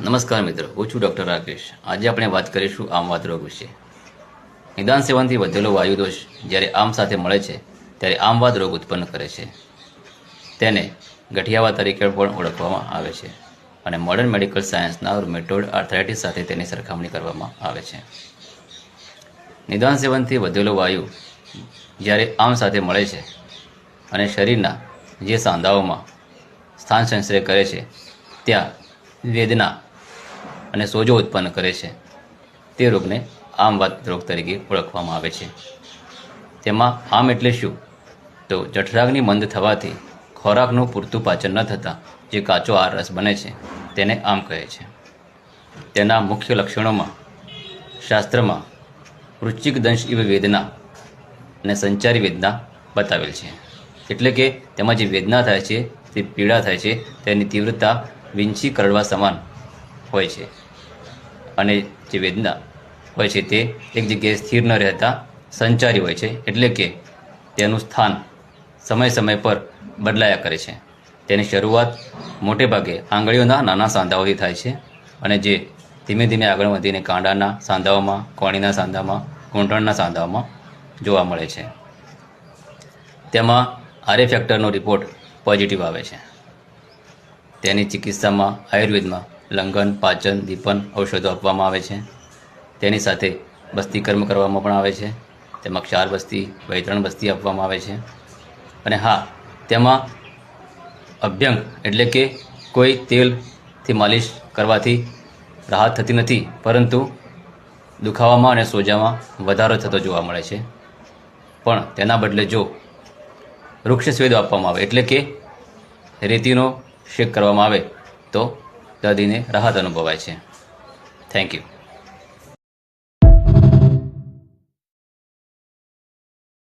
નમસ્કાર મિત્રો, હું છું ડૉક્ટર રાકેશ. આજે આપણે વાત કરીશું આમવાત રોગ વિશે. નિદાન સેવનથી વધેલો વાયુ દોષ જ્યારે આમ સાથે મળે છે ત્યારે આમવાત રોગ ઉત્પન્ન કરે છે. તેને ગઠિયાવાત તરીકે પણ ઓળખવામાં આવે છે અને મોડર્ન મેડિકલ સાયન્સના રૂમેટોઇડ આર્થરાઇટિસ સાથે તેની સરખામણી કરવામાં આવે છે. નિદાન સેવનથી વધેલો વાયુ જ્યારે આમ સાથે મળે છે અને શરીરના જે સાંધાઓમાં સ્થાન સંશ્રય કરે છે ત્યાં વેદના અને સોજો ઉત્પન્ન કરે છે. તે રોગને આમવાત રોગ તરીકે ઓળખવામાં આવે છે. તેમાં આમ એટલે શું? તો જઠરાગ્નિ મંદ થવાથી ખોરાકનું પૂરતું પાચન ન થતાં જે કાચો આહાર રસ બને છે તેને આમ કહે છે. તેના મુખ્ય લક્ષણોમાં શાસ્ત્રમાં વૃશ્ચિક દંશ ઇવ વેદના અને સંચારી વેદના બતાવેલ છે. એટલે કે તેમાં જે વેદના થાય છે, તે પીડા થાય છે, તેની તીવ્રતા વીંછી કરડવા સમાન હોય છે અને જે વેદના હોય છે તે એક જગ્યાએ સ્થિર ન રહેતા સંચારી હોય છે. એટલે કે તેનું સ્થાન સમય સમય પર બદલાયા કરે છે. તેની શરૂઆત મોટે ભાગે આંગળીઓના નાના સાંધાઓથી થાય છે અને જે ધીમે ધીમે આગળ વધીને કાંડાના સાંધાઓમાં, કોણીના સાંધામાં, ઘૂંટણના સાંધાઓમાં જોવા મળે છે. તેમાં આરએ ફેક્ટરનો રિપોર્ટ પોઝિટિવ આવે છે. તેની ચિકિત્સામાં આયુર્વેદમાં લંઘન, પાચન, દીપન ઔષધો આપવામાં આવે છે. તેની સાથે બસ્તીકર્મ કરવામાં પણ આવે છે. તેમાં ક્ષાર બસ્તી, વૈતરણ બસ્તી આપવામાં આવે છે. અને હા, તેમાં અભ્યંગ એટલે કે કોઈ તેલથી માલિશ કરવાથી રાહત થતી નથી, પરંતુ દુખાવામાં અને સોજામાં વધારો થતો જોવા મળે છે. પણ તેના બદલે જો વૃક્ષ સ્વેદ આપવામાં આવે એટલે કે રેતીનો શેક કરવામાં આવે તો દર્દીને રાહત અનુભવાય છે. Thank you.